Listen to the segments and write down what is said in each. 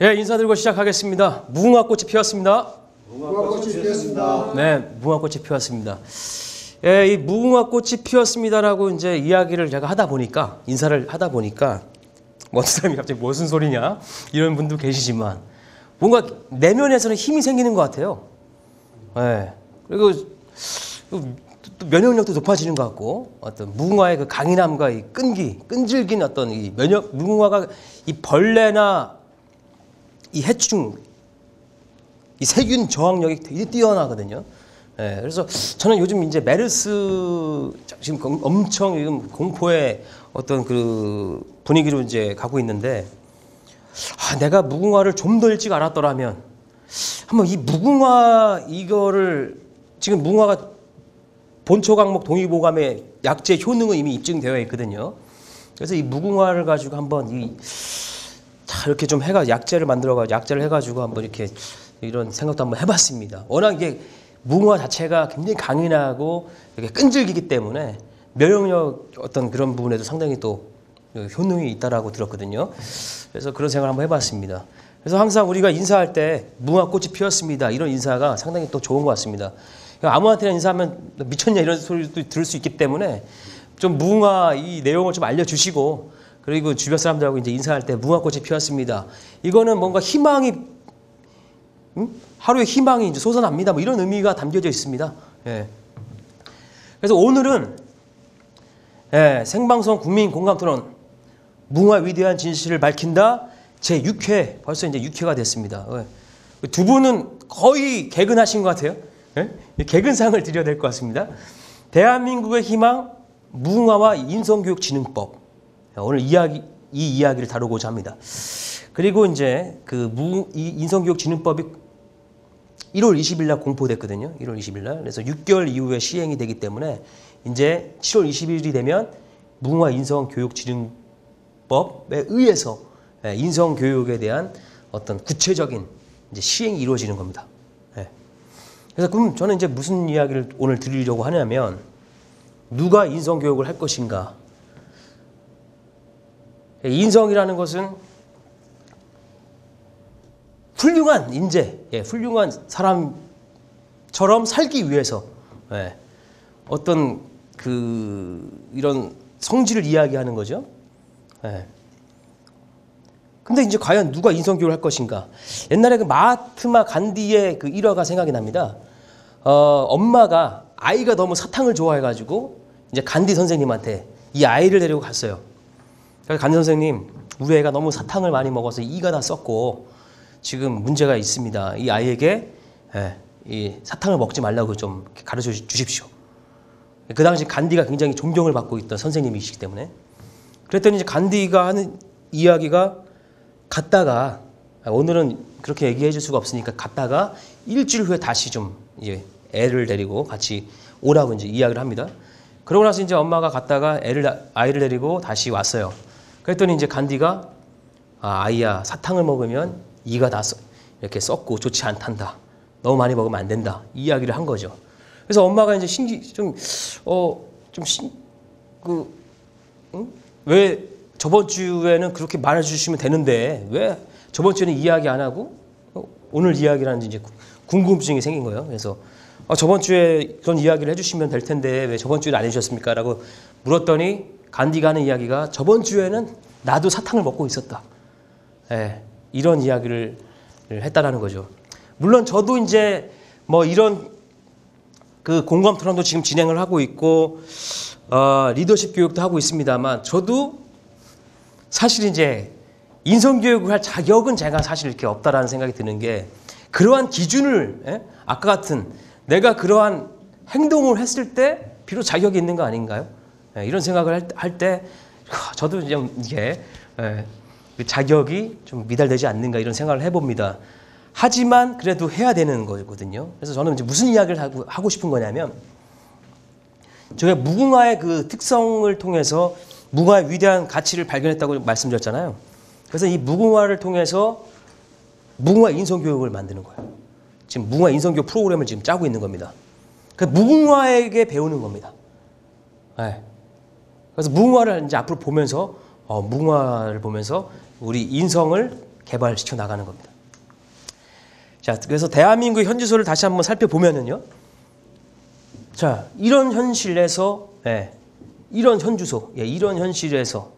예, 인사드리고 시작하겠습니다. 무궁화꽃이 피었습니다. 무궁화꽃이 피었습니다. 네, 무궁화꽃이 피었습니다. 예, 이 무궁화꽃이 피었습니다라고 이제 이야기를 제가 하다 보니까, 인사를 하다 보니까, 어떤 사람이 갑자기 무슨 소리냐? 이런 분도 계시지만, 뭔가 내면에서는 힘이 생기는 것 같아요. 예. 그리고 또 면역력도 높아지는 것 같고, 어떤 무궁화의 그 강인함과 이 끈질긴 어떤 이 무궁화가 이 벌레나 이 해충, 이 세균 저항력이 되게 뛰어나거든요. 예, 그래서 저는 요즘 이제 메르스 지금 엄청 지금 공포의 어떤 그 분위기로 이제 가고 있는데, 내가 무궁화를 좀 더 일찍 알았더라면 한번 이 무궁화 이거를 지금 무궁화가 본초 강목 동의보감의 약제 효능은 이미 입증되어 있거든요. 그래서 이 무궁화를 가지고 한번 이렇게 좀 약제를 만들어가지고 약제를 해가지고 한번 이렇게 이런 생각도 한번 해봤습니다. 워낙 이게 무궁화 자체가 굉장히 강인하고 이렇게 끈질기기 때문에 면역력 어떤 그런 부분에도 상당히 또 효능이 있다라고 들었거든요. 그래서 그런 생각을 한번 해봤습니다. 그래서 항상 우리가 인사할 때 무궁화꽃이 피었습니다. 이런 인사가 상당히 또 좋은 것 같습니다. 아무한테나 인사하면 미쳤냐 이런 소리도 들을 수 있기 때문에 좀 무궁화 이 내용을 좀 알려주시고, 그리고 주변 사람들하고 이제 인사할 때 무궁화꽃이 피었습니다. 이거는 뭔가 희망이, 하루의 희망이 이제 솟아납니다. 뭐 이런 의미가 담겨져 있습니다. 예. 그래서 오늘은 생방송 국민 공감 토론 무궁화 위대한 진실을 밝힌다 제 6회, 벌써 이제 6회가 됐습니다. 두 분은 거의 개근하신 것 같아요. 예? 개근상을 드려야 될 것 같습니다. 대한민국의 희망 무궁화와 인성교육진흥법, 오늘 이 이야기를 다루고자 합니다. 그리고 이제 이 인성교육진흥법이 1월 20일 날 공포됐거든요. 1월 20일 날. 그래서 6개월 이후에 시행이 되기 때문에 이제 7월 20일이 되면 무궁화 인성교육진흥법에 의해서 인성교육에 대한 어떤 구체적인 이제 시행이 이루어지는 겁니다. 그래서 그럼 저는 이제 무슨 이야기를 오늘 드리려고 하냐면, 누가 인성교육을 할 것인가. 인성이라는 것은 훌륭한 인재, 훌륭한 사람처럼 살기 위해서 어떤 이런 성질을 이야기하는 거죠. 근데 이제 과연 누가 인성교육을 할 것인가? 옛날에 그 마하트마 간디의 그 일화가 생각이 납니다. 엄마가 아이가 너무 사탕을 좋아해가지고 이제 간디 선생님한테 이 아이를 데리고 갔어요. 그래서 간디 선생님, 우리 애가 너무 사탕을 많이 먹어서 이가 다 썩고 지금 문제가 있습니다. 이 아이에게 이 사탕을 먹지 말라고 좀 가르쳐 주십시오. 그 당시 간디가 굉장히 존경을 받고 있던 선생님이시기 때문에. 그랬더니 이제 간디가 하는 이야기가, 갔다가, 오늘은 그렇게 얘기해 줄 수가 없으니까 갔다가 일주일 후에 다시 좀 이제 애를 데리고 같이 오라고 이제 이야기를 합니다. 그러고 나서 이제 엄마가 갔다가 아이를 데리고 다시 왔어요. 그랬더니 이제 간디가, 아이야, 사탕을 먹으면 이가 다 이렇게 썩고 좋지 않단다. 너무 많이 먹으면 안 된다. 이 이야기를 한 거죠. 그래서 엄마가 이제 왜 저번 주에는 그렇게 말해주시면 되는데 왜 저번 주에는 이야기 안 하고 오늘 이야기를 하는지 이제 궁금증이 생긴 거예요. 그래서 저번 주에 그런 이야기를 해주시면 될 텐데 왜 저번 주에 안 해주셨습니까? 라고 물었더니 간디가 하는 이야기가, 저번 주에는 나도 사탕을 먹고 있었다. 이런 이야기를 했다라는 거죠. 물론 저도 이제 뭐 이런 그 공감 토론도 지금 진행을 하고 있고 리더십 교육도 하고 있습니다만, 저도 사실 이제 인성교육을 할 자격은 제가 사실 이렇게 없다라는 생각이 드는 게, 그러한 기준을 아까 같은 내가 그러한 행동을 했을 때 비록 자격이 있는 거 아닌가요? 이런 생각을 할 때 저도 좀 이게 자격이 좀 미달되지 않는가 이런 생각을 해봅니다. 하지만 그래도 해야 되는 거거든요. 그래서 저는 이제 무슨 이야기를 하고 싶은 거냐면, 저희가 무궁화의 그 특성을 통해서 무궁화의 위대한 가치를 발견했다고 말씀드렸잖아요. 그래서 이 무궁화를 통해서 무궁화 인성교육을 만드는 거예요. 지금 무궁화 인성교육 프로그램을 지금 짜고 있는 겁니다. 그래서 무궁화에게 배우는 겁니다. 그래서 무궁화를 이제 앞으로 보면서 무궁화를 보면서 우리 인성을 개발시켜 나가는 겁니다. 자, 그래서 대한민국의 현주소를 다시 한번 살펴보면은요. 자, 이런 현실에서, 이런 현주소, 이런 현실에서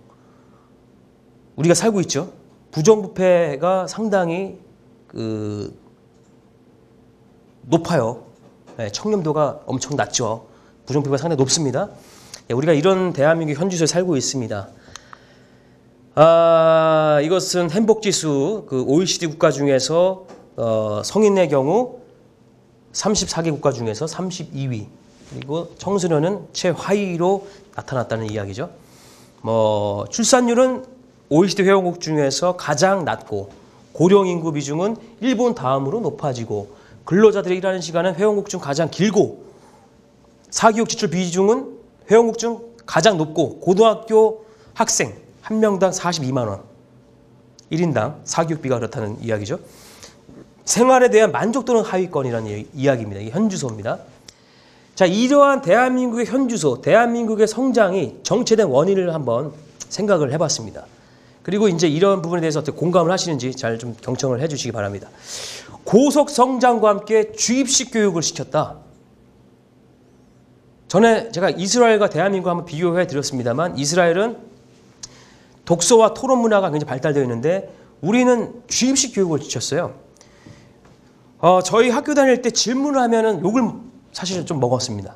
우리가 살고 있죠. 부정부패가 상당히 높아요. 청렴도가 엄청 낮죠. 부정부패가 상당히 높습니다. 우리가 이런 대한민국 현주소에 살고 있습니다. 이것은 행복지수 그 OECD 국가 중에서 성인의 경우 34개 국가 중에서 32위, 그리고 청소년은 최하위로 나타났다는 이야기죠. 출산율은 OECD 회원국 중에서 가장 낮고, 고령 인구 비중은 일본 다음으로 높아지고, 근로자들이 일하는 시간은 회원국 중 가장 길고, 사교육 지출 비중은 회원국 중 가장 높고, 고등학교 학생 한 명당 42만 원, 1인당 사교육비가 그렇다는 이야기죠. 생활에 대한 만족도는 하위권이라는 이야기입니다. 이게 현주소입니다. 자, 이러한 대한민국의 현주소, 대한민국의 성장이 정체된 원인을 한번 생각을 해봤습니다. 그리고 이제 이런 부분에 대해서 어떻게 공감을 하시는지 잘 좀 경청을 해주시기 바랍니다. 고속 성장과 함께 주입식 교육을 시켰다. 전에 제가 이스라엘과 대한민국 한번 비교해 드렸습니다만, 이스라엘은 독서와 토론 문화가 굉장히 발달되어 있는데 우리는 주입식 교육을 시켰어요. 저희 학교 다닐 때 질문을 하면은 욕을 사실은 좀 먹었습니다.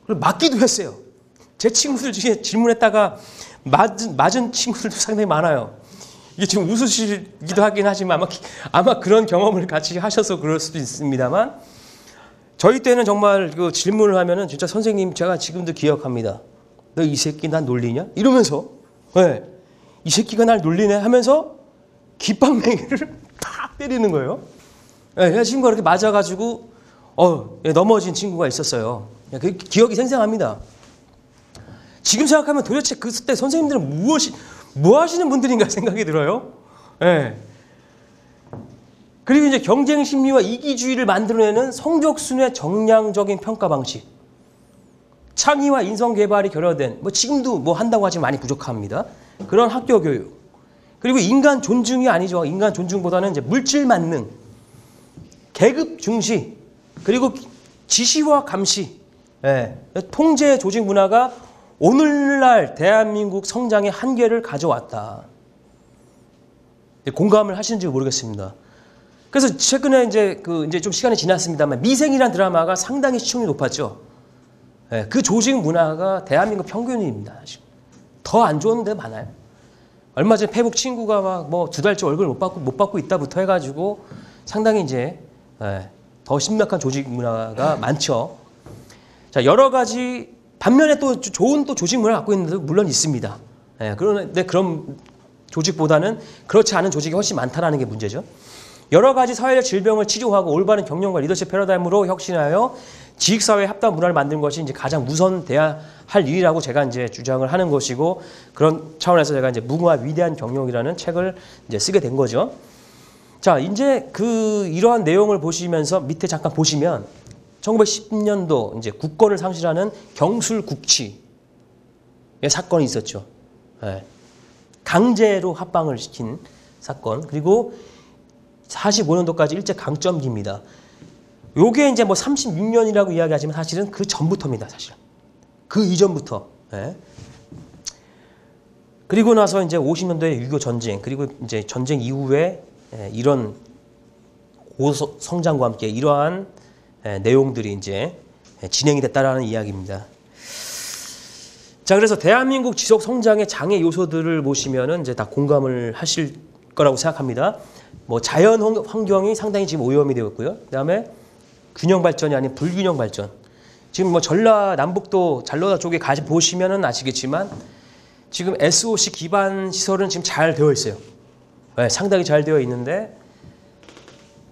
그리고 맞기도 했어요. 제 친구들 중에 질문했다가 맞은 친구들도 상당히 많아요. 이게 지금 웃으시기도 하긴 하지만 아마 그런 경험을 같이 하셔서 그럴 수도 있습니다만, 저희 때는 정말 그 질문을 하면은 진짜 선생님, 제가 지금도 기억합니다. 너 이 새끼 난 놀리냐? 이러면서, 이 새끼가 날 놀리네 하면서 깃방맹이를 탁 때리는 거예요. 친구가 이렇게 맞아가지고 넘어진 친구가 있었어요. 그 기억이 생생합니다. 지금 생각하면 도대체 그때 선생님들은 뭐 하시는 분들인가 생각이 들어요. 그리고 이제 경쟁 심리와 이기주의를 만들어내는 성적순의 정량적인 평가 방식, 창의와 인성 개발이 결여된, 지금도 한다고 하지만 많이 부족합니다. 그런 학교 교육. 그리고 인간 존중이 아니죠. 인간 존중보다는 이제 물질 만능, 계급 중시, 그리고 지시와 감시, 통제 조직 문화가 오늘날 대한민국 성장의 한계를 가져왔다. 공감을 하시는지 모르겠습니다. 그래서 최근에 이제 좀 시간이 지났습니다만, 미생이라는 드라마가 상당히 시청률이 높았죠. 그 조직 문화가 대한민국 평균입니다. 더 안 좋은 데 많아요. 얼마 전에 페북 친구가 막 2달째 월급을 못 받고 있다부터 해가지고 상당히 이제 더 심각한 조직 문화가 많죠. 자, 여러 가지 반면에 또 좋은 또 조직 문화를 갖고 있는 데도 물론 있습니다. 그런데 그런 조직보다는 그렇지 않은 조직이 훨씬 많다는 게 문제죠. 여러 가지 사회적 질병을 치료하고 올바른 경영과 리더십 패러다임으로 혁신하여 지식사회 합당 문화를 만드는 것이 이제 가장 우선돼야 할 일이라고 제가 이제 주장을 하는 것이고, 그런 차원에서 제가 이제 무궁화 위대한 경영이라는 책을 이제 쓰게 된 거죠. 자, 이제 이러한 내용을 보시면서 밑에 잠깐 보시면 1910년도 이제 국권을 상실하는 경술국치의 사건이 있었죠. 강제로 합방을 시킨 사건. 그리고 45년도까지 일제 강점기입니다. 요게 이제 36년이라고 이야기하지만 사실은 그 전부터입니다. 사실은. 그 이전부터. 그리고 나서 이제 50년도에 6.25 전쟁, 그리고 이제 전쟁 이후에 이런 고속 성장과 함께 이러한 내용들이 이제 진행이 됐다라는 이야기입니다. 자, 그래서 대한민국 지속 성장의 장애 요소들을 보시면은 이제 다 공감을 하실 거라고 생각합니다. 자연 환경이 상당히 지금 오염이 되었고요. 그다음에 균형 발전이 아닌 불균형 발전. 지금 전라남북도 잘로다 쪽에 가시 보시면은 아시겠지만 지금 SOC 기반 시설은 지금 잘 되어 있어요. 상당히 잘 되어 있는데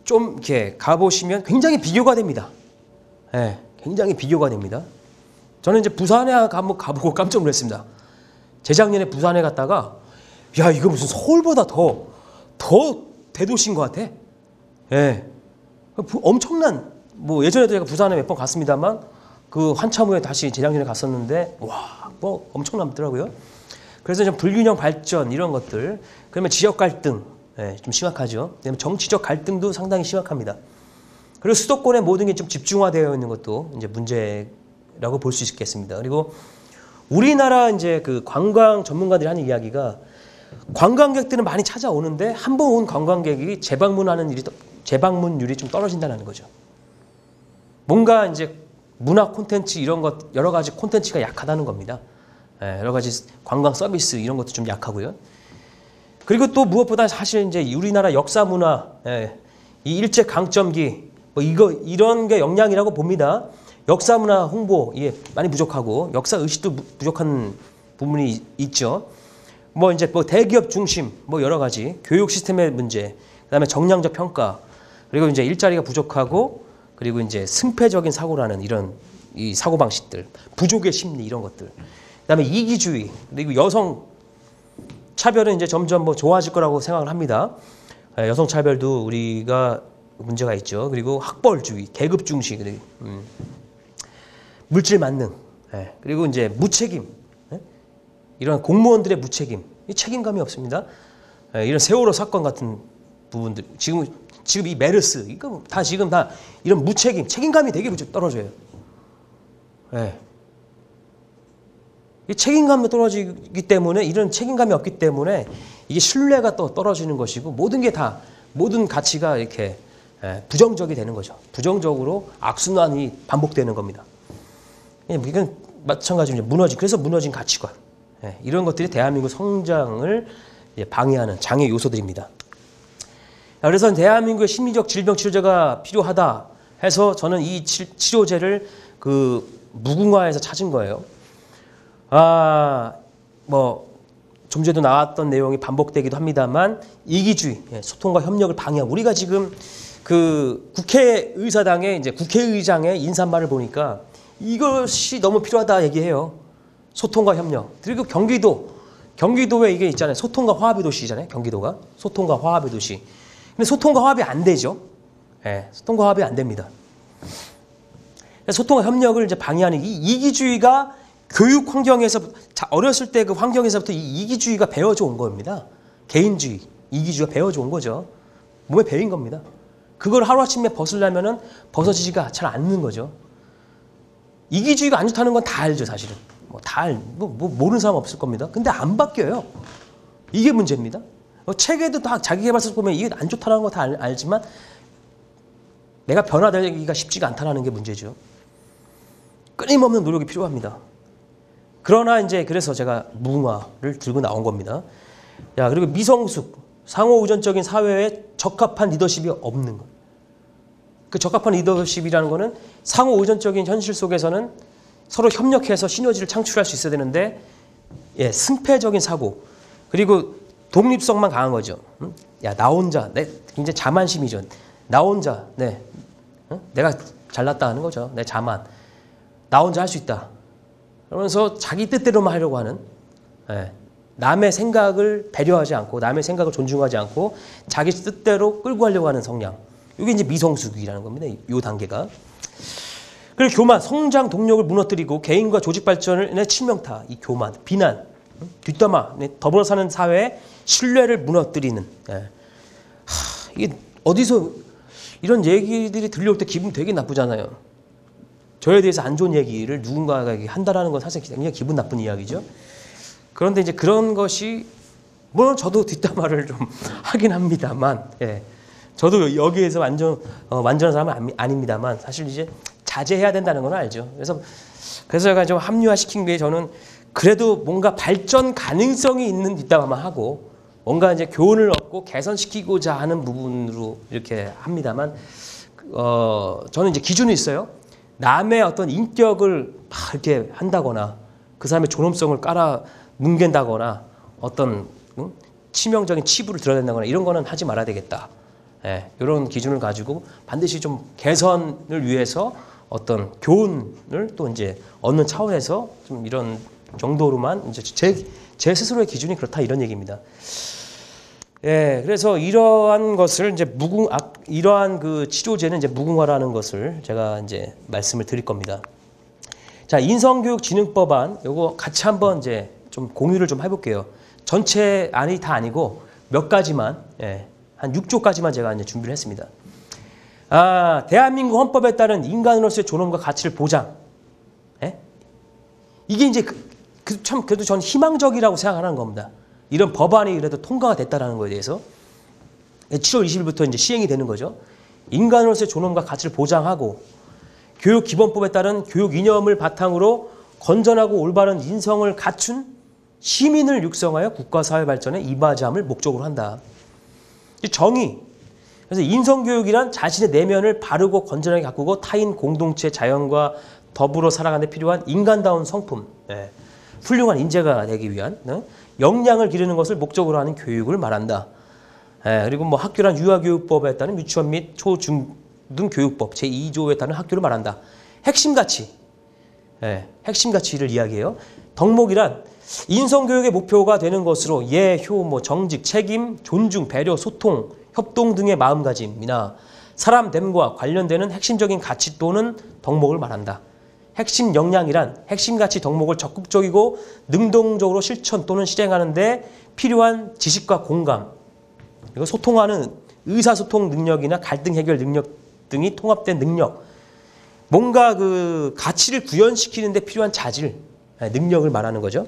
좀 이렇게 가보시면 굉장히 비교가 됩니다. 굉장히 비교가 됩니다. 저는 이제 부산에 한번 가보고 깜짝 놀랐습니다. 재작년에 부산에 갔다가 야, 이거 무슨 서울보다 더 대도시인 것 같아. 엄청난 예전에도 제가 부산에 몇 번 갔습니다만 그 한참 후에 다시 재작년에 갔었는데 와, 엄청나더라고요. 그래서 좀 불균형 발전 이런 것들, 그러면 지역 갈등, 예, 좀 심각하죠. 왜냐면 정치적 갈등도 상당히 심각합니다. 그리고 수도권에 모든 게 좀 집중화되어 있는 것도 이제 문제라고 볼 수 있겠습니다. 그리고 우리나라 이제 그 관광 전문가들이 하는 이야기가 관광객들은 많이 찾아오는데 한 번 온 관광객이 재방문율이 좀 떨어진다는 거죠. 뭔가 이제 문화 콘텐츠 이런 것 여러 가지 콘텐츠가 약하다는 겁니다. 예, 여러 가지 관광 서비스 이런 것도 좀 약하고요. 그리고 또 무엇보다 사실 이제 우리나라 역사 문화, 예, 이 일제 강점기 뭐 이런 게 영향이라고 봅니다. 역사 문화 홍보 많이 부족하고 역사 의식도 부족한 부분이 있죠. 뭐 이제 뭐 대기업 중심 뭐 여러 가지 교육 시스템의 문제, 그다음에 정량적 평가, 그리고 이제 일자리가 부족하고 그리고 이제 승패적인 사고라는 이런 이 사고 방식들, 부족의 심리 이런 것들, 그다음에 이기주의, 그리고 여성 차별은 이제 점점 뭐 좋아질 거라고 생각을 합니다. 여성 차별도 우리가 문제가 있죠. 그리고 학벌주의, 계급 중시, 그리고 물질 만능, 그리고 이제 무책임, 이런 공무원들의 무책임, 이 책임감이 없습니다. 이런 세월호 사건 같은 부분들, 지금 이 메르스, 이거 다 지금 다 이런 무책임, 책임감이 되게 떨어져요. 이 책임감이 떨어지기 때문에 이런 책임감이 없기 때문에 이게 신뢰가 또 떨어지는 것이고 모든 가치가 이렇게 부정적이 되는 거죠. 부정적으로 악순환이 반복되는 겁니다. 이건 마찬가지로 그래서 무너진 가치관, 이런 것들이 대한민국 성장을 방해하는 장애 요소들입니다. 그래서 대한민국의 심리적 질병 치료제가 필요하다 해서 저는 이 치료제를 그 무궁화에서 찾은 거예요. 좀 전에도 나왔던 내용이 반복되기도 합니다만 이기주의, 소통과 협력을 방해하고 우리가 지금 그 국회의사당의 이제 국회의장의 인사말을 보니까 이것이 너무 필요하다 얘기해요. 소통과 협력. 그리고 경기도에 이게 있잖아요. 소통과 화합의 도시잖아요. 경기도가 소통과 화합의 도시. 근데 소통과 화합이 안 되죠. 소통과 화합이 안 됩니다. 소통과 협력을 이제 방해하는 이 이기주의가 교육 환경에서 어렸을 때 그 환경에서부터 이 이기주의가 배워져 온 겁니다. 개인주의, 이기주의가 배워져 온 거죠. 몸에 배인 겁니다. 그걸 하루아침에 벗으려면은 벗어지지가 잘 않는 거죠. 이기주의가 안 좋다는 건 다 알죠, 사실은. 모르는 사람 없을 겁니다. 근데 안 바뀌어요. 이게 문제입니다. 책에도 다 자기계발서 보면 이게 안 좋다는 거 다 알지만 내가 변화되기가 쉽지가 않다는 게 문제죠. 끊임없는 노력이 필요합니다. 그러나 이제 그래서 제가 무궁화를 들고 나온 겁니다. 그리고 미성숙, 상호의존적인 사회에 적합한 리더십이 없는 것. 그 적합한 리더십이라는 거는 상호의존적인 현실 속에서는 서로 협력해서 시너지를 창출할 수 있어야 되는데 승패적인 사고, 그리고 독립성만 강한 거죠. 나 혼자, 굉장히 자만심이죠. 나 혼자, 내가 잘났다 하는 거죠. 내 자만. 나 혼자 할 수 있다. 그러면서 자기 뜻대로만 하려고 하는, 남의 생각을 배려하지 않고 남의 생각을 존중하지 않고 자기 뜻대로 끌고 가려고 하는 성향. 이게 이제 미성숙이라는 겁니다. 이 단계가. 그리고 교만, 성장 동력을 무너뜨리고 개인과 조직 발전의 치명타, 이 교만, 비난, 뒷담화, 더불어 사는 사회의 신뢰를 무너뜨리는. 이게 어디서 이런 얘기들이 들려올 때 기분 되게 나쁘잖아요. 저에 대해서 안 좋은 얘기를 누군가가 한다라는 건 사실 굉장히 기분 나쁜 이야기죠. 그런데 이제 그런 것이 물론 저도 뒷담화를 좀 하긴 합니다만, 저도 여기에서 완전한 사람은 아닙니다만 사실 이제 자제해야 된다는 건 알죠. 그래서 제가 좀 합리화시킨 게 저는 그래도 뭔가 발전 가능성이 있는 뒷담화만 하고 뭔가 이제 교훈을 얻고 개선시키고자 하는 부분으로 이렇게 합니다만, 저는 이제 기준이 있어요. 남의 어떤 인격을 막 이렇게 한다거나 그 사람의 존엄성을 깔아 뭉갠다거나 어떤 치명적인 치부를 드러낸다거나 이런 거는 하지 말아야 되겠다. 이런 기준을 가지고 반드시 좀 개선을 위해서 어떤 교훈을 또 이제 얻는 차원에서 좀 이런 정도로만 이제 제 스스로의 기준이 그렇다 이런 얘기입니다. 그래서 이러한 것을 이제 이러한 그 치료제는 이제 무궁화라는 것을 제가 이제 말씀을 드릴 겁니다. 자, 인성교육진흥법안 요거 같이 한번 이제 좀 공유를 좀 해볼게요. 전체 안이 다 아니고 몇 가지만, 한 6조까지만 제가 이제 준비를 했습니다. 대한민국 헌법에 따른 인간으로서의 존엄과 가치를 보장. 이게 이제 참 그래도 저는 희망적이라고 생각하는 겁니다. 이런 법안이 그래도 통과가 됐다라는 거에 대해서 7월 20일부터 이제 시행이 되는 거죠. 인간으로서의 존엄과 가치를 보장하고 교육기본법에 따른 교육 이념을 바탕으로 건전하고 올바른 인성을 갖춘 시민을 육성하여 국가 사회 발전에 이바지함을 목적으로 한다. 정의. 그래서 인성교육이란 자신의 내면을 바르고 건전하게 가꾸고 타인 공동체 자연과 더불어 살아가는 데 필요한 인간다운 성품, 훌륭한 인재가 되기 위한 역량을 기르는 것을 목적으로 하는 교육을 말한다. 그리고 뭐 학교란 유아교육법에 따른 유치원 및 초중등 교육법 제2조에 따른 학교를 말한다. 핵심 가치, 핵심 가치를 이야기해요. 덕목이란 인성교육의 목표가 되는 것으로 예, 효, 뭐 정직, 책임, 존중, 배려, 소통, 협동 등의 마음가짐이나 사람됨과 관련되는 핵심적인 가치 또는 덕목을 말한다. 핵심 역량이란 핵심 가치 덕목을 적극적이고 능동적으로 실천 또는 실행하는 데 필요한 지식과 공감, 그리고 소통하는 의사소통 능력이나 갈등 해결 능력 등이 통합된 능력, 뭔가 그 가치를 구현시키는 데 필요한 자질, 능력을 말하는 거죠.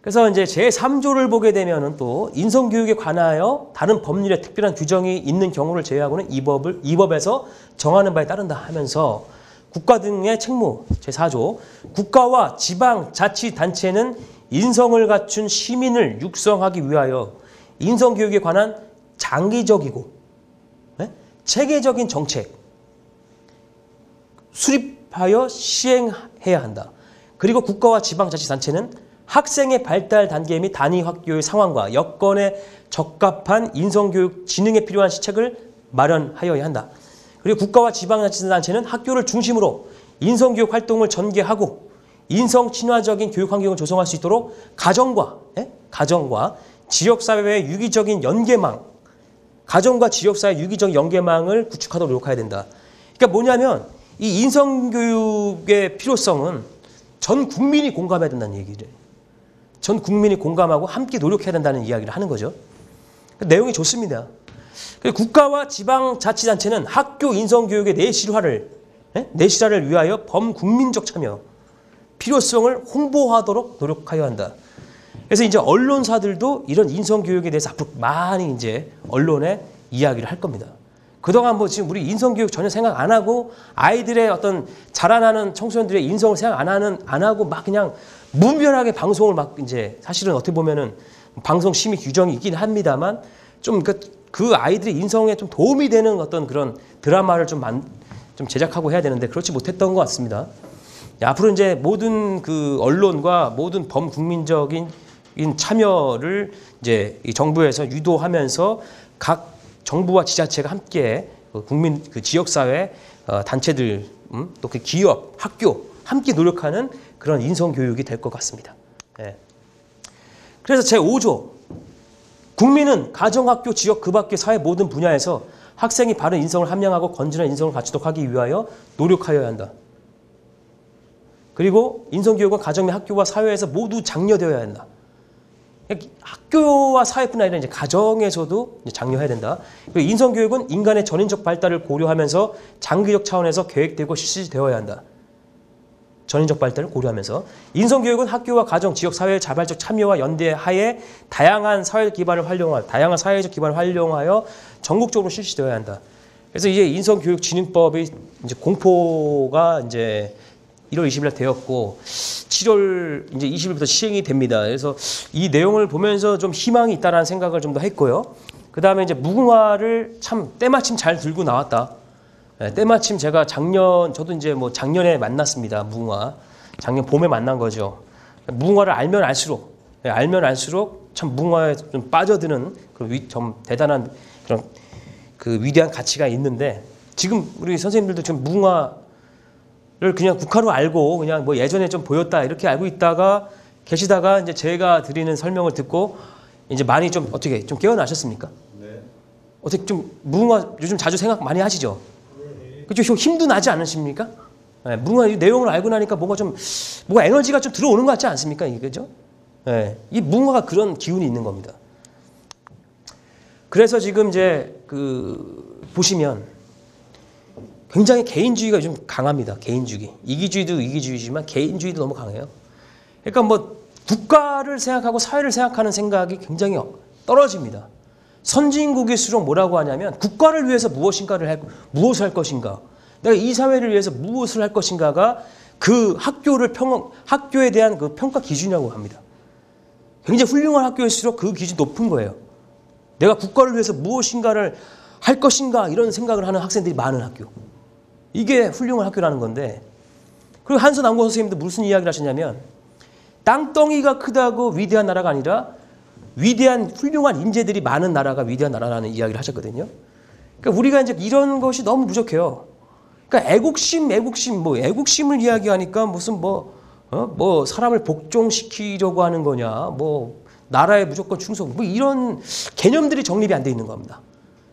그래서 이제 제3조를 보게 되면은 또 인성교육에 관하여 다른 법률에 특별한 규정이 있는 경우를 제외하고는 이 법에서 정하는 바에 따른다 하면서 국가 등의 책무 제4조 국가와 지방자치단체는 인성을 갖춘 시민을 육성하기 위하여 인성교육에 관한 장기적이고 체계적인 정책 수립하여 시행해야 한다. 그리고 국가와 지방자치단체는 학생의 발달 단계 및 단위 학교의 상황과 여건에 적합한 인성교육 진흥에 필요한 시책을 마련하여야 한다. 그리고 국가와 지방자치단체는 학교를 중심으로 인성교육 활동을 전개하고 인성 친화적인 교육 환경을 조성할 수 있도록 가정과 지역사회의 유기적인 연계망, 가정과 지역사회 유기적 연계망을 구축하도록 노력해야 된다. 그러니까 뭐냐면 이 인성교육의 필요성은 전 국민이 공감해야 된다는 얘기를. 전 국민이 공감하고 함께 노력해야 된다는 이야기를 하는 거죠. 내용이 좋습니다. 국가와 지방자치단체는 학교 인성교육의 내실화를 위하여 범국민적 참여, 필요성을 홍보하도록 노력하여야 한다. 그래서 이제 언론사들도 이런 인성교육에 대해서 앞으로 많이 이제 언론에 이야기를 할 겁니다. 그동안 뭐 지금 우리 인성교육 전혀 생각 안 하고 아이들의 어떤 자라나는 청소년들의 인성을 생각 안 하고 막 그냥 무분별하게 방송을 막 이제 사실은 어떻게 보면은 방송 심의 규정이 있긴 합니다만 좀 그 아이들의 인성에 좀 도움이 되는 어떤 그런 드라마를 좀 제작하고 해야 되는데 그렇지 못했던 것 같습니다. 앞으로 이제 모든 그 언론과 모든 범국민적인 참여를 이제 이 정부에서 유도하면서 각 정부와 지자체가 함께 국민 그 지역사회 단체들 또 그 기업, 학교 함께 노력하는 그런 인성교육이 될 것 같습니다. 그래서 제5조 국민은 가정, 학교, 지역, 그 밖의 사회 모든 분야에서 학생이 바른 인성을 함양하고 건전한 인성을 갖추도록 하기 위하여 노력하여야 한다. 그리고 인성교육은 가정 및 학교와 사회에서 모두 장려되어야 한다. 학교와 사회뿐 아니라 이제 가정에서도 장려해야 된다. 그리고 인성교육은 인간의 전인적 발달을 고려하면서 장기적 차원에서 계획되고 실시되어야 한다. 전인적 발달을 고려하면서 인성교육은 학교와 가정, 지역, 사회의 자발적 참여와 연대하에 다양한 사회적 기반을 활용하여 전국적으로 실시되어야 한다. 그래서 이제 인성교육진흥법이 이제 공포가 이제 1월 20일 되었고 7월 이제 20일부터 시행이 됩니다. 그래서 이 내용을 보면서 좀 희망이 있다라는 생각을 좀 더 했고요. 그 다음에 이제 무궁화를 참 때마침 잘 들고 나왔다. 때마침 제가 저도 이제 뭐 작년에 만났습니다. 무궁화. 작년 봄에 만난 거죠. 무궁화를 알면 알수록 참 무궁화에 좀 빠져드는 좀 대단한 그런 그 위대한 가치가 있는데 지금 우리 선생님들도 지금 무궁화를 그냥 국화로 알고 그냥 뭐 예전에 좀 보였다 이렇게 알고 있다가 계시다가 이제 제가 드리는 설명을 듣고 이제 많이 좀 어떻게 좀 깨어나셨습니까? 네. 어떻게 좀 무궁화 요즘 자주 생각 많이 하시죠? 그렇죠. 힘도 나지 않으십니까? 네, 무궁화 내용을 알고 나니까 뭔가 에너지가 좀 들어오는 것 같지 않습니까? 그죠? 네, 이 무궁화가 그런 기운이 있는 겁니다. 그래서 지금 이제 보시면 굉장히 개인주의가 좀 강합니다. 개인주의. 이기주의도 이기주의지만 개인주의도 너무 강해요. 그러니까 뭐 국가를 생각하고 사회를 생각하는 생각이 굉장히 떨어집니다. 선진국일수록 뭐라고 하냐면 국가를 위해서 무엇을 할 것인가, 내가 이 사회를 위해서 무엇을 할 것인가가 그 학교에 대한 그 평가 기준이라고 합니다. 굉장히 훌륭한 학교일수록 그 기준이 높은 거예요. 내가 국가를 위해서 무엇인가를 할 것인가 이런 생각을 하는 학생들이 많은 학교. 이게 훌륭한 학교라는 건데, 그리고 한선 남고 선생님도 무슨 이야기를 하셨냐면 땅덩이가 크다고 위대한 나라가 아니라 위대한 훌륭한 인재들이 많은 나라가 위대한 나라라는 이야기를 하셨거든요. 그러니까 우리가 이제 이런 것이 너무 부족해요. 그러니까 애국심을 이야기하니까 무슨 뭐 사람을 복종시키려고 하는 거냐, 뭐 나라에 무조건 충성, 뭐 이런 개념들이 정립이 안 돼 있는 겁니다.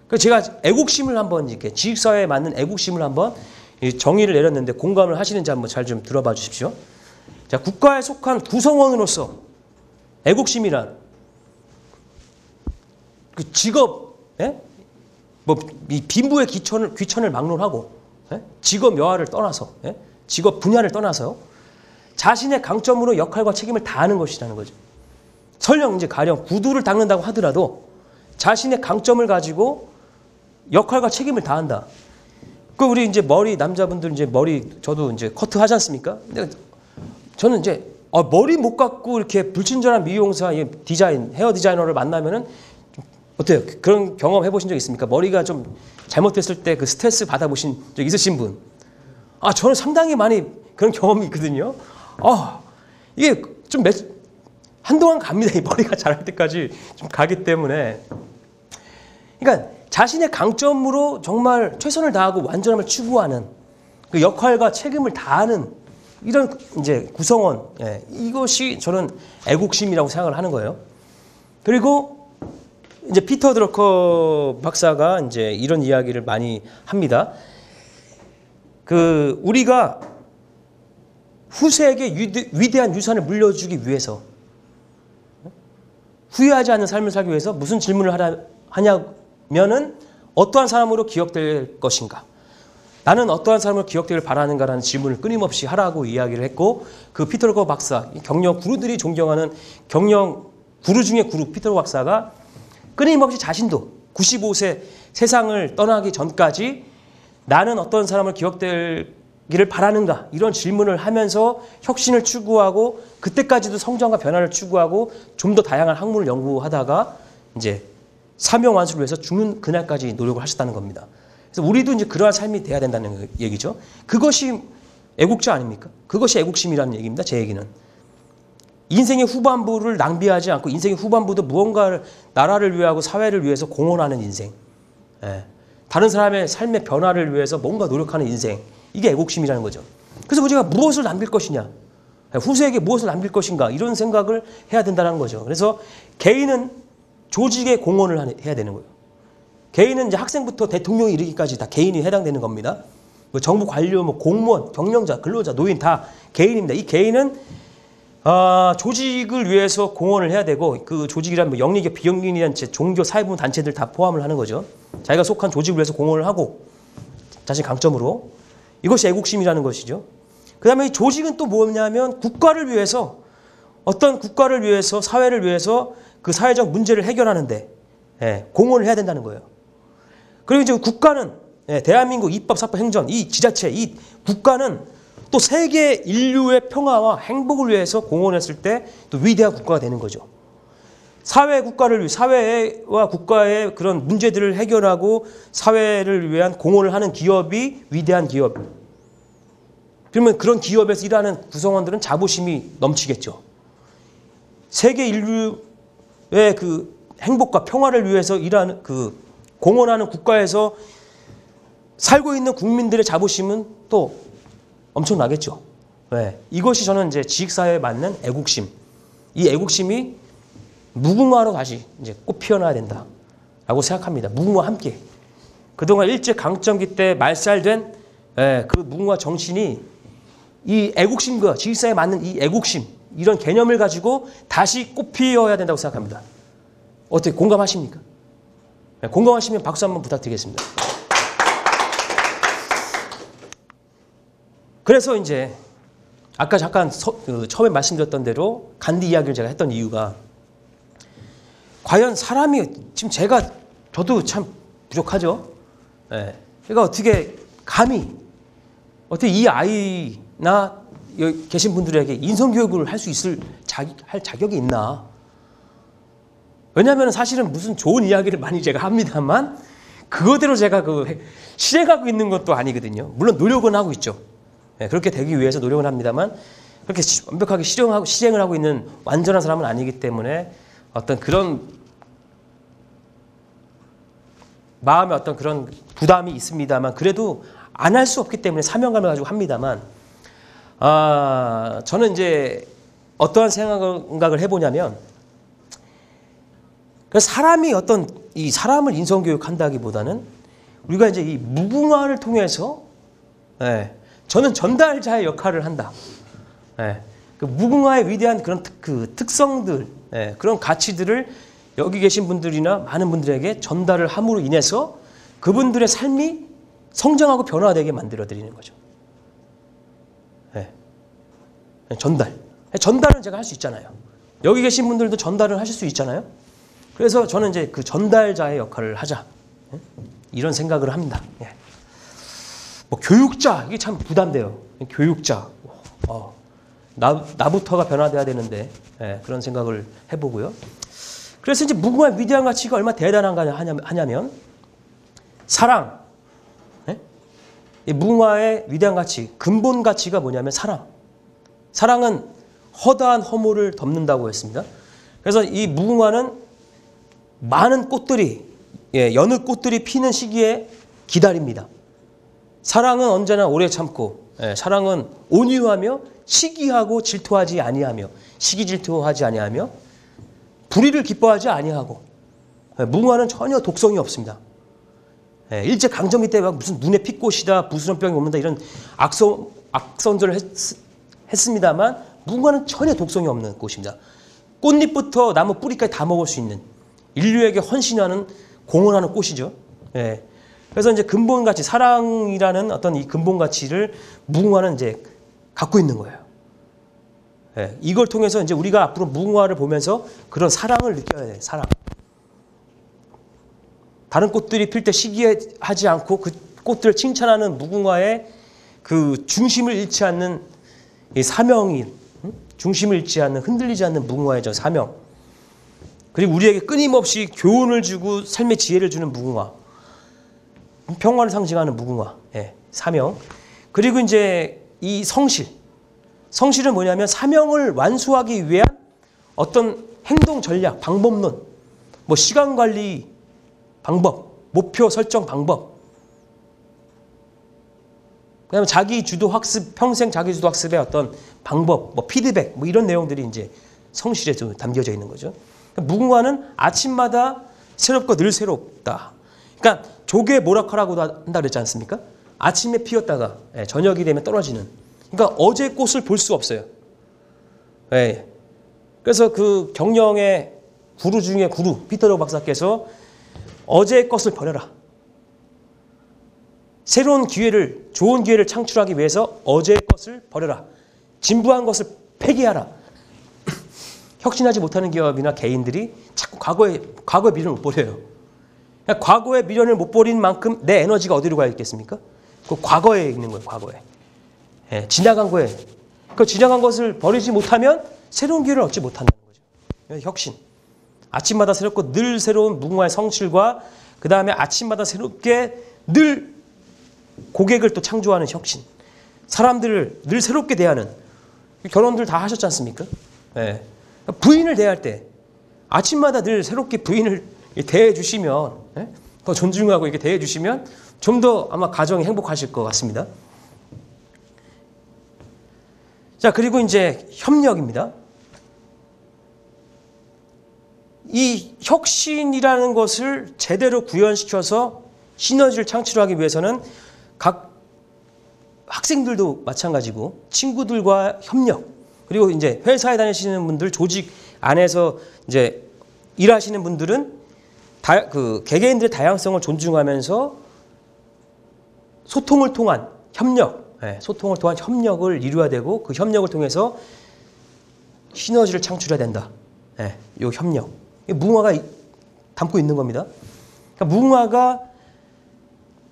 그래서 제가 애국심을 한번 이렇게 지식사회에 맞는 애국심을 한번 정의를 내렸는데 공감을 하시는지 한번 잘 좀 들어봐 주십시오. 자, 국가에 속한 구성원으로서 애국심이란 그 직업, 이 빈부의 귀천을 막론하고, 직업 여하를 떠나서, 직업 분야를 떠나서 자신의 강점으로 역할과 책임을 다하는 것이라는 거죠. 설령 이제 가령 구두를 닦는다고 하더라도 자신의 강점을 가지고 역할과 책임을 다한다. 그 우리 이제 남자분들 이제 저도 이제 커트 하지 않습니까? 근데 저는 이제 머리 못 감고 이렇게 불친절한 미용사, 헤어 디자이너를 만나면은 어때요? 그런 경험 해보신 적 있습니까? 머리가 좀 잘못됐을 때 그 스트레스 받아보신 적 있으신 분? 저는 상당히 많이 그런 경험이 있거든요. 이게 좀 한동안 갑니다. 이 머리가 자랄 때까지 좀 가기 때문에. 그러니까 자신의 강점으로 정말 최선을 다하고 완전함을 추구하는 그 역할과 책임을 다하는 이런 이제 구성원, 이것이 저는 애국심이라고 생각을 하는 거예요. 그리고 이제 피터 드러커 박사가 이제 이런 이야기를 많이 합니다. 우리가 후세에게 위대한 유산을 물려주기 위해서, 후회하지 않는 삶을 살기 위해서 무슨 질문을 하냐면은 어떠한 사람으로 기억될 것인가? 나는 어떠한 사람으로 기억되길 바라는가라는 질문을 끊임없이 하라고 이야기를 했고, 그 피터 드러커 박사, 경영 구루들이 존경하는 경영 구루 중에 구루 피터 박사가 끊임없이 자신도 95세 세상을 떠나기 전까지 나는 어떤 사람을 기억되기를 바라는가 이런 질문을 하면서 혁신을 추구하고 그때까지도 성장과 변화를 추구하고 좀 더 다양한 학문을 연구하다가 이제 사명 완수를 위해서 죽는 그날까지 노력을 하셨다는 겁니다. 그래서 우리도 이제 그러한 삶이 돼야 된다는 얘기죠. 그것이 애국자 아닙니까? 그것이 애국심이라는 얘기입니다. 제 얘기는. 인생의 후반부를 낭비하지 않고 인생의 후반부도 무언가를 나라를 위하고 사회를 위해서 공헌하는 인생. 다른 사람의 삶의 변화를 위해서 뭔가 노력하는 인생. 이게 애국심이라는 거죠. 그래서 우리가 무엇을 남길 것이냐. 후세에게 무엇을 남길 것인가. 이런 생각을 해야 된다는 거죠. 그래서 개인은 조직에 공헌을 해야 되는 거예요. 개인은 이제 학생부터 대통령이 이르기까지 다 개인이 해당되는 겁니다. 뭐 정부 관료, 뭐 공무원, 경영자, 근로자, 노인 다 개인입니다. 이 개인은 조직을 위해서 공헌을 해야 되고, 그 조직이란 뭐 영리계, 비영리계, 종교, 사회부문 단체들 다 포함을 하는 거죠. 자기가 속한 조직을 위해서 공헌을 하고 자신 강점으로. 이것이 애국심이라는 것이죠. 그 다음에 이 조직은 또 뭐냐면 국가를 위해서, 어떤 국가를 위해서, 사회를 위해서 그 사회적 문제를 해결하는데 공헌을 해야 된다는 거예요. 그리고 이제 국가는 대한민국 입법, 사법, 행정, 이 지자체, 이 국가는 또 세계 인류의 평화와 행복을 위해서 공헌했을 때 또 위대한 국가가 되는 거죠. 사회와 국가의 그런 문제들을 해결하고 사회를 위한 공헌을 하는 기업이 위대한 기업. 그러면 그런 기업에서 일하는 구성원들은 자부심이 넘치겠죠. 세계 인류의 그 행복과 평화를 위해서 일하는 공헌하는 국가에서 살고 있는 국민들의 자부심은 또 엄청나겠죠. 이것이 저는 이제 지식사회에 맞는 애국심. 이 애국심이 무궁화로 다시 이제 꽃 피어나야 된다라고 생각합니다. 무궁화 함께. 그동안 일제 강점기 때 말살된 그 무궁화 정신이 이 애국심과 지식사회에 맞는 이 애국심, 이런 개념을 가지고 다시 꽃 피어야 된다고 생각합니다. 어떻게 공감하십니까? 공감하시면 박수 한번 부탁드리겠습니다. 그래서 이제 아까 잠깐 처음에 말씀드렸던 대로 간디 이야기를 제가 했던 이유가 과연 사람이 지금 저도 참 부족하죠. 그러니까 어떻게 감히 어떻게 이 아이나 여기 계신 분들에게 인성교육을 할 수 할 자격이 있나? 왜냐하면 사실은 무슨 좋은 이야기를 많이 제가 합니다만 그거대로 제가 실행하고 있는 것도 아니거든요. 물론 노력은 하고 있죠. 그렇게 되기 위해서 노력은 합니다만 그렇게 완벽하게 실행을 하고 있는 완전한 사람은 아니기 때문에 어떤 그런 마음에 어떤 그런 부담이 있습니다만 그래도 안 할 수 없기 때문에 사명감을 가지고 합니다만 저는 이제 어떠한 생각을 해보냐면 사람이 이 사람을 인성교육한다기보다는 우리가 이제 이 무궁화를 통해서 저는 전달자의 역할을 한다. 그 무궁화의 위대한 그런 특성들, 그런 가치들을 여기 계신 분들이나 많은 분들에게 전달을 함으로 인해서 그분들의 삶이 성장하고 변화되게 만들어드리는 거죠. 전달은 제가 할 수 있잖아요. 여기 계신 분들도 전달을 하실 수 있잖아요. 그래서 저는 이제 그 전달자의 역할을 하자. 이런 생각을 합니다. 뭐 교육자, 이게 참 부담돼요. 교육자. 나부터가 변화돼야 되는데, 그런 생각을 해보고요. 그래서 이제 무궁화의 위대한 가치가 얼마나 대단한가 하냐면, 사랑. 이 무궁화의 위대한 가치, 근본 가치가 뭐냐면 사랑. 사랑은 허다한 허물을 덮는다고 했습니다. 그래서 이 무궁화는 많은 꽃들이, 여느 꽃들이 피는 시기에 기다립니다. 사랑은 언제나 오래 참고, 사랑은 온유하며 시기하고 질투하지 아니하며, 시기 질투하지 아니하며, 불의를 기뻐하지 아니하고, 무궁화는 전혀 독성이 없습니다. 일제 강점기 때 무슨 눈에 피꽃이다, 부스럼병이 옵는다 이런 악선전을 했습니다만 무궁화는 전혀 독성이 없는 꽃입니다. 꽃잎부터 나무 뿌리까지 다 먹을 수 있는 인류에게 헌신하는 공헌하는 꽃이죠. 그래서 이제 근본 가치, 사랑이라는 어떤 이 근본 가치를 무궁화는 이제 갖고 있는 거예요. 이걸 통해서 이제 우리가 앞으로 무궁화를 보면서 그런 사랑을 느껴야 돼요. 사랑. 다른 꽃들이 필 때 시기하지 않고 그 꽃들을 칭찬하는 무궁화의 그 중심을 잃지 않는 이 사명이, 중심을 잃지 않는, 흔들리지 않는 무궁화의 저 사명. 그리고 우리에게 끊임없이 교훈을 주고 삶의 지혜를 주는 무궁화. 평화를 상징하는 무궁화. 사명. 그리고 이제 이 성실. 성실은 뭐냐면 사명을 완수하기 위한 어떤 행동 전략, 방법론, 뭐 시간 관리 방법, 목표 설정 방법. 그다음에 자기 주도 학습, 평생 자기 주도 학습의 어떤 방법, 뭐 피드백, 뭐 이런 내용들이 이제 성실에 좀 담겨져 있는 거죠. 무궁화는 아침마다 새롭고 늘 새롭다. 그러니까 조개 모락화라고도 한다 그랬지 않습니까? 아침에 피었다가 저녁이 되면 떨어지는. 그러니까 어제 꽃을 볼 수 없어요. 그래서 그 경영의 구루 중에 구루, 피터러 박사께서 어제의 것을 버려라. 새로운 기회를, 좋은 기회를 창출하기 위해서 어제의 것을 버려라. 진부한 것을 폐기하라. 혁신하지 못하는 기업이나 개인들이 자꾸 과거의 미련을 못 버려요. 그러니까 과거의 미련을 못 버린 만큼 내 에너지가 어디로 가 있겠습니까? 그 과거에 있는 거예요. 과거에. 지나간 거에. 그 지나간 것을 버리지 못하면 새로운 기회를 얻지 못한다는 거죠. 혁신. 아침마다 새롭고 늘 새로운 무궁화의 성실과 그 다음에 아침마다 새롭게 늘 고객을 또 창조하는 혁신. 사람들을 늘 새롭게 대하는. 결혼들 다 하셨지 않습니까? 부인을 대할 때 아침마다 늘 새롭게 부인을 대해 주시면, 더 존중하고 이렇게 대해 주시면 좀 더 아마 가정이 행복하실 것 같습니다. 자, 그리고 이제 협력입니다. 이 혁신이라는 것을 제대로 구현시켜서 시너지를 창출하기 위해서는 각 학생들도 마찬가지고 친구들과 협력, 그리고 이제 회사에 다니시는 분들, 조직 안에서 이제 일하시는 분들은 개개인들의 다양성을 존중하면서 소통을 통한 협력, 소통을 통한 협력을 이루어야 되고 그 협력을 통해서 시너지를 창출해야 된다. 이 협력. 무궁화가 담고 있는 겁니다. 그러니까 무궁화가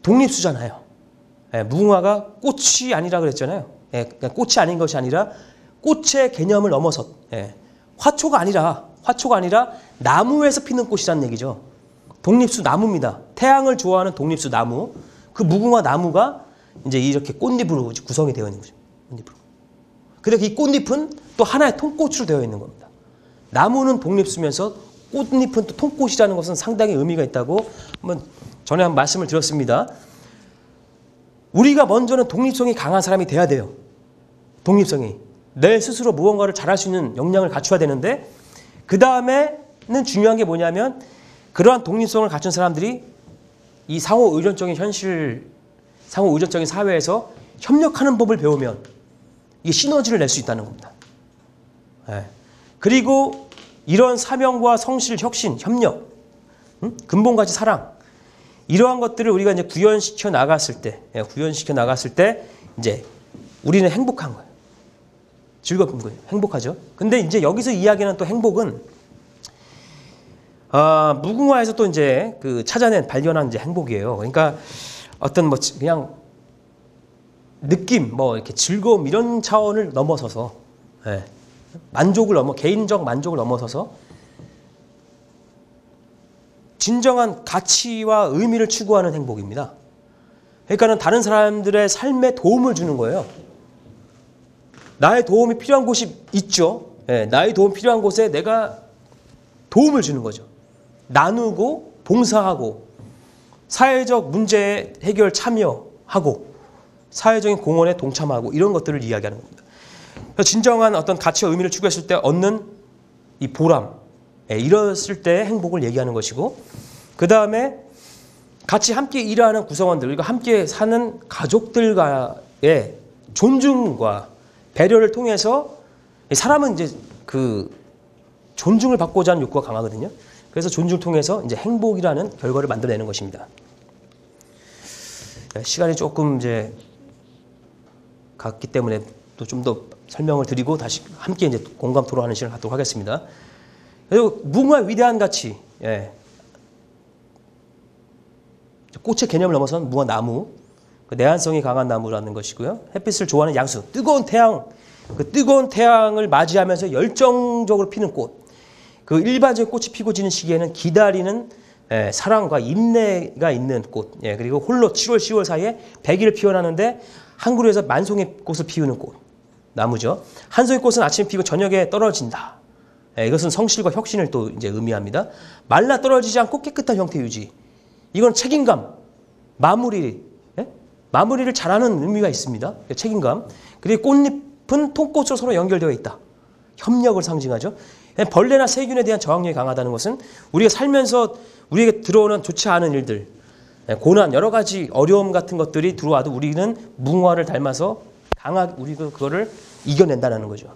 독립수잖아요. 무궁화가 꽃이 아니라 그랬잖아요. 그러니까 꽃이 아닌 것이 아니라 꽃의 개념을 넘어서 화초가 아니라 나무에서 피는 꽃이라는 얘기죠. 독립수 나무입니다. 태양을 좋아하는 독립수 나무. 그 무궁화 나무가 이제 이렇게 꽃잎으로 구성이 되어 있는 거죠. 꽃잎으로. 근데 이 꽃잎은 또 하나의 통꽃으로 되어 있는 겁니다. 나무는 독립수면서 꽃잎은 또 통꽃이라는 것은 상당히 의미가 있다고 전에 한 말씀을 드렸습니다. 우리가 먼저는 독립성이 강한 사람이 돼야 돼요. 독립성이. 내 스스로 무언가를 잘할 수 있는 역량을 갖춰야 되는데 그 다음에는 중요한 게 뭐냐면 그러한 독립성을 갖춘 사람들이 이 상호 의존적인 사회에서 협력하는 법을 배우면 이게 시너지를 낼 수 있다는 겁니다. 그리고 이런 사명과 성실, 혁신, 협력, 근본가치, 사랑 이러한 것들을 우리가 이제 구현시켜 나갔을 때 이제 우리는 행복한 거예요. 즐거운 거예요. 행복하죠. 근데 이제 여기서 이야기하는 또 행복은 무궁화에서 또 이제 찾아낸 발견한 이제 행복이에요. 그러니까 어떤 그냥 느낌, 이렇게 즐거움 이런 차원을 넘어서서 개인적 만족을 넘어서서 진정한 가치와 의미를 추구하는 행복입니다. 그러니까는 다른 사람들의 삶에 도움을 주는 거예요. 나의 도움이 필요한 곳이 있죠. 나의 도움 필요한 곳에 내가 도움을 주는 거죠. 나누고 봉사하고 사회적 문제 해결 참여하고 사회적인 공헌에 동참하고 이런 것들을 이야기하는 겁니다. 진정한 어떤 가치와 의미를 추구했을 때 얻는 이 보람, 이랬을 때 행복을 얘기하는 것이고 그 다음에 같이 함께 일하는 구성원들, 그리고 함께 사는 가족들과의 존중과 배려를 통해서 사람은 이제 존중을 받고자 하는 욕구가 강하거든요. 그래서 존중을 통해서 이제 행복이라는 결과를 만들어내는 것입니다. 시간이 조금 이제 갔기 때문에 또 좀 더 설명을 드리고 다시 함께 이제 공감 토론하는 시간을 갖도록 하겠습니다. 그리고 무궁화의 위대한 가치, 꽃의 개념을 넘어선 무궁화 나무, 내한성이 강한 나무라는 것이고요. 햇빛을 좋아하는 양수, 뜨거운 태양을 맞이하면서 열정적으로 피는 꽃. 일반적인 꽃이 피고 지는 시기에는 기다리는 사랑과 인내가 있는 꽃. 그리고 홀로 7월, 10월 사이에 100일을 피어나는데 한 그루에서 만송의 꽃을 피우는 꽃. 나무죠. 한 송이 꽃은 아침에 피고 저녁에 떨어진다. 이것은 성실과 혁신을 또 이제 의미합니다. 말라 떨어지지 않고 깨끗한 형태 유지. 이건 책임감, 마무리를 잘하는 의미가 있습니다. 책임감. 그리고 꽃잎은 통꽃으로 서로 연결되어 있다. 협력을 상징하죠. 벌레나 세균에 대한 저항력이 강하다는 것은 우리가 살면서 우리에게 들어오는 좋지 않은 일들, 고난, 여러 가지 어려움 같은 것들이 들어와도 우리는 무궁화를 닮아서 우리가 그거를 이겨낸다는 거죠.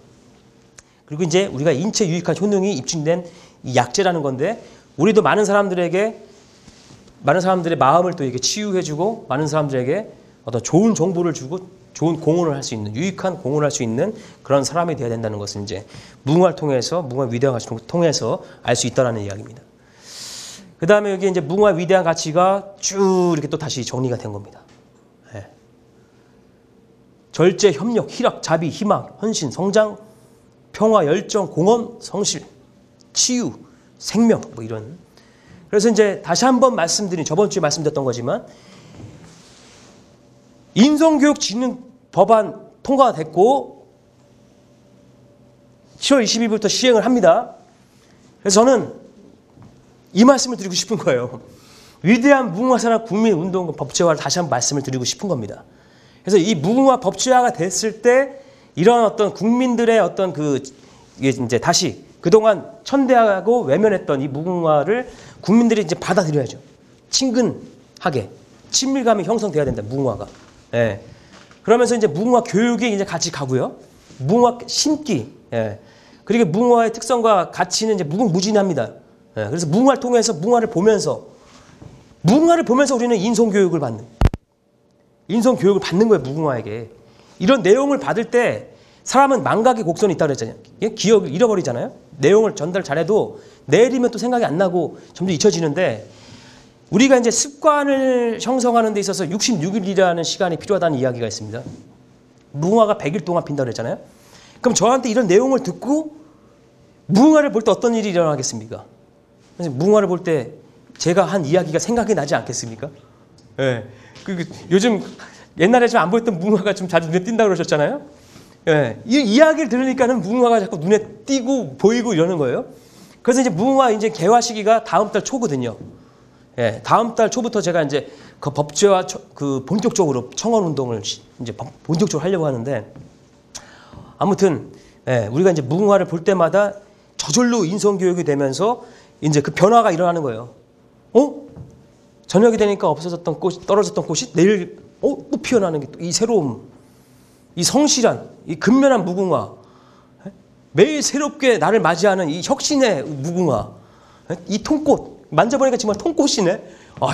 그리고 이제 우리가 인체 유익한 효능이 입증된 이 약재라는 건데 우리도 많은 사람들의 마음을 또 이렇게 치유해주고 많은 사람들에게 어떤 좋은 정보를 주고 좋은 공헌을 할 수 있는 유익한 공헌을 할 수 있는 그런 사람이 되어야 된다는 것을 이제 무궁화 위대한 가치를 통해서 알 수 있다라는 이야기입니다. 그 다음에 여기 이제 무궁화 위대한 가치가 쭉 이렇게 또 다시 정리가 된 겁니다. 절제, 협력, 희락, 자비, 희망, 헌신, 성장, 평화, 열정, 공헌, 성실, 치유, 생명 이런. 그래서 이제 다시 한번 말씀드린 저번 주에 말씀드렸던 거지만 인성교육진흥 법안 통과가 됐고 7월 20일부터 시행을 합니다. 그래서 저는 이 말씀을 드리고 싶은 거예요. 위대한 무궁화산업 국민운동 법제화를 다시 한번 말씀을 드리고 싶은 겁니다. 그래서 이 무궁화 법제화가 됐을 때 이런 어떤 국민들의 어떤 이게 이제 다시 그동안 천대하고 외면했던 이 무궁화를 국민들이 이제 받아들여야죠. 친근하게 친밀감이 형성돼야 된다. 무궁화가. 그러면서 이제 무궁화 교육이 이제 같이 가고요. 무궁화 심기. 그리고 무궁화의 특성과 가치는 이제 무궁무진합니다. 예, 그래서 무궁화를 통해서 무궁화를 보면서 우리는 인성교육을 받는 거예요. 무궁화에게. 이런 내용을 받을 때 사람은 망각의 곡선이 있다고 그랬잖아요. 기억을 잃어버리잖아요. 내용을 전달 잘해도 내일이면 또 생각이 안 나고 점점 잊혀지는데 우리가 이제 습관을 형성하는 데 있어서 66일이라는 시간이 필요하다는 이야기가 있습니다. 무궁화가 100일 동안 핀다고 그랬잖아요. 그럼 저한테 이런 내용을 듣고 무궁화를 볼 때 어떤 일이 일어나겠습니까? 무궁화를 볼 때 제가 한 이야기가 생각이 나지 않겠습니까? 예. 요즘 옛날에 좀 안 보였던 무궁화가 좀 자주 눈에 띈다고 그러셨잖아요. 예. 이 이야기를 들으니까는 무궁화가 자꾸 눈에 띄고 보이고 이러는 거예요. 그래서 이제 무궁화 이제 개화 시기가 다음 달 초거든요. 예. 다음 달 초부터 제가 이제 그 법제화 본격적으로 청원 운동을 이제 본격적으로 하려고 하는데 아무튼 예. 우리가 이제 무궁화를 볼 때마다 저절로 인성 교육이 되면서 이제 그 변화가 일어나는 거예요. 저녁이 되니까 없어졌던 꽃이 떨어졌던 꽃이 내일 또 피어나는 게 또 이 새로움, 이 성실한, 이 근면한 무궁화, 매일 새롭게 나를 맞이하는 이 혁신의 무궁화, 이 통꽃 만져보니까 정말 통꽃이네.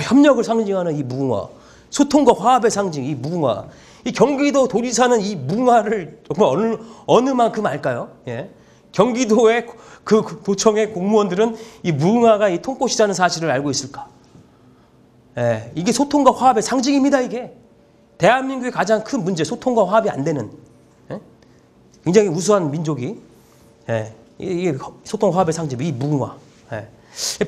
협력을 상징하는 이 무궁화, 소통과 화합의 상징 이 무궁화, 이 경기도 도지사는 이 무궁화를 정말 어느 만큼 알까요? 예. 경기도의 그 도청의 공무원들은 이 무궁화가 이 통꽃이라는 사실을 알고 있을까? 예, 이게 소통과 화합의 상징입니다. 이게 대한민국의 가장 큰 문제, 소통과 화합이 안 되는 굉장히 우수한 민족이 이게 소통 화합의 상징, 이 무궁화.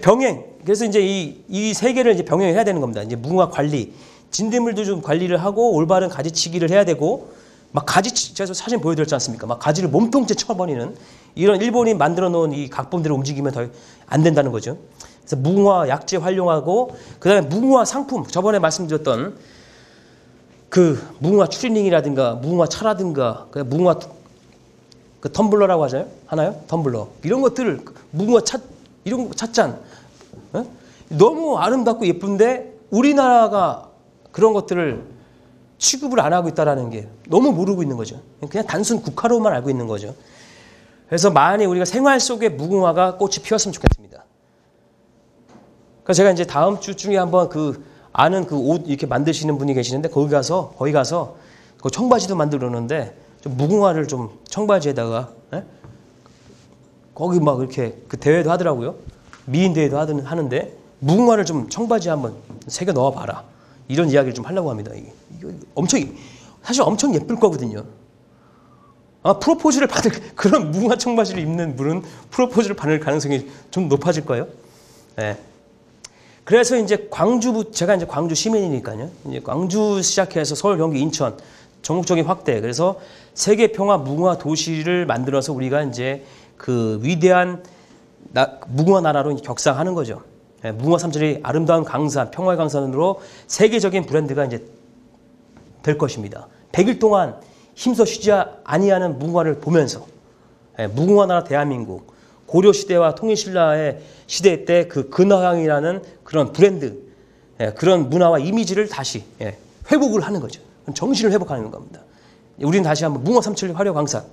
병행. 그래서 이제 이 세 개를 이제 병행해야 되는 겁니다. 이제 무궁화 관리, 진딧물도 좀 관리를 하고 올바른 가지치기를 해야 되고 막 제가 사진 보여드렸지 않습니까? 막 가지를 몸통째 쳐버리는 이런 일본이 만들어 놓은 이 각본대로 움직이면 더 안 된다는 거죠. 그래서 무궁화 약재 활용하고 그다음에 무궁화 상품 저번에 말씀드렸던 그 무궁화 추리닝이라든가 무궁화 차라든가 무궁화 그 텀블러라고 하나요? 텀블러 이런 것들 무궁화 이런 찻잔 너무 아름답고 예쁜데 우리나라가 그런 것들을 취급을 안 하고 있다는 게 너무 모르고 있는 거죠. 그냥 단순 국화로만 알고 있는 거죠. 그래서 많이 우리가 생활 속에 무궁화가 꽃이 피었으면 좋겠습니다. 그래서 제가 이제 다음 주 중에 한번 아는 옷 이렇게 만드시는 분이 계시는데 거기 가서 그 청바지도 만들었는데 좀 무궁화를 좀 청바지에다가 거기 막 이렇게 그 대회도 하더라고요. 미인 대회도 하는데 무궁화를 좀 청바지에 한번 새겨 넣어봐라. 이런 이야기를 좀 하려고 합니다. 이거 사실 엄청 예쁠 거거든요. 프로포즈를 받을 그런 무궁화 청바지를 입는 분은 프로포즈를 받을 가능성이 좀 높아질 거예요. 네. 그래서 이제 제가 이제 광주 시민이니까요. 이제 광주 시작해서 서울, 경기, 인천 전국적인 확대. 그래서 세계 평화 무궁화 도시를 만들어서 우리가 이제 그 위대한 무궁화 나라로 격상하는 거죠. 네, 무궁화 삼천리 아름다운 강산, 평화의 강산으로 세계적인 브랜드가 이제 될 것입니다. 100일 동안 힘써 쉬지 아니하는 무궁화를 보면서 무궁화 나라 대한민국 고려 시대와 통일신라의 시대 때 그 근화향이라는 그런 브랜드 그런 문화와 이미지를 다시 회복을 하는 거죠. 정신을 회복하는 겁니다. 우리는 다시 한번 무궁화 삼천리 화려 강산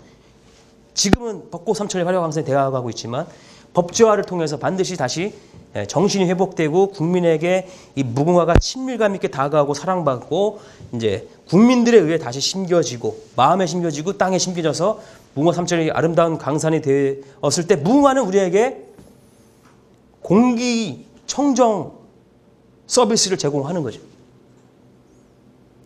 지금은 벚꽃 삼천리 화려 강산이 되어가고 있지만 법제화를 통해서 반드시 다시 정신이 회복되고 국민에게 이 무궁화가 친밀감 있게 다가가고 사랑받고 이제 국민들에 의해 다시 심겨지고 마음에 심겨지고 땅에 심겨져서 무궁화 삼천리 아름다운 강산이 되었을 때 무궁화는 우리에게 공기청정 서비스를 제공하는 거죠.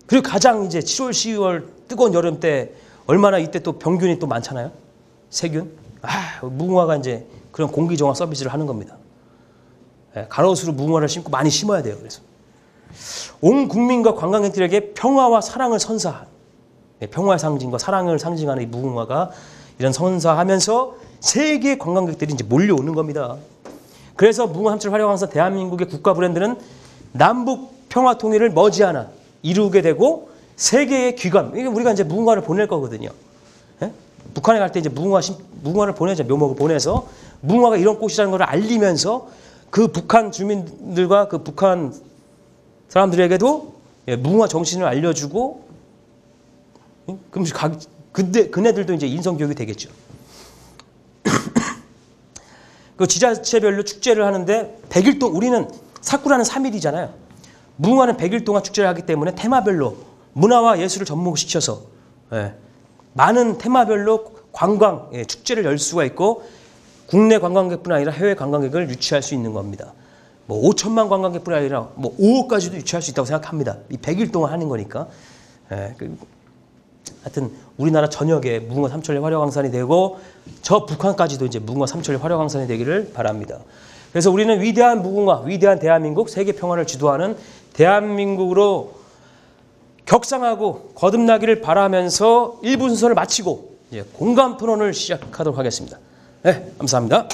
그리고 가장 이제 7월, 12월 뜨거운 여름 때 얼마나 이때 또 병균이 또 많잖아요. 세균. 무궁화가 이제 그런 공기정화 서비스를 하는 겁니다. 가로수로 무궁화를 심고 많이 심어야 돼요. 그래서 온 국민과 관광객들에게 평화와 사랑을 선사한 평화의 상징과 사랑을 상징하는 이 무궁화가 이런 선사하면서 세계 관광객들이 이제 몰려오는 겁니다. 그래서 무궁화 삼천리 화려 강산 대한민국의 국가 브랜드는 남북 평화 통일을 머지않아 이루게 되고 세계의 귀감. 이게 우리가 이제 무궁화를 보낼 거거든요. 북한에 갈 때 이제 무궁화를 보내죠. 묘목을 보내서 무궁화가 이런 꽃이라는 걸 알리면서 그 북한 주민들과 그 북한 사람들에게도 무궁화 정신을 알려주고 그럼 그네들도 이제 인성 교육이 되겠죠. 그 지자체별로 축제를 하는데 100일 동안 우리는 사쿠라는 3일이잖아요. 무궁화는 100일 동안 축제를 하기 때문에 테마별로 문화와 예술을 접목시켜서 많은 테마별로 관광 축제를 열 수가 있고 국내 관광객뿐 아니라 해외 관광객을 유치할 수 있는 겁니다. 뭐 5천만 관광객뿐 아니라 뭐 5억까지도 유치할 수 있다고 생각합니다. 이 100일 동안 하는 거니까. 하여튼 우리나라 전역에 무궁화 삼천리 화려광산이 되고 저 북한까지도 이제 무궁화 삼천리 화려광산이 되기를 바랍니다. 그래서 우리는 위대한 무궁화, 위대한 대한민국, 세계 평화를 주도하는 대한민국으로 격상하고 거듭나기를 바라면서 1부 순서를 마치고 공감 토론을 시작하도록 하겠습니다. 네, 감사합니다.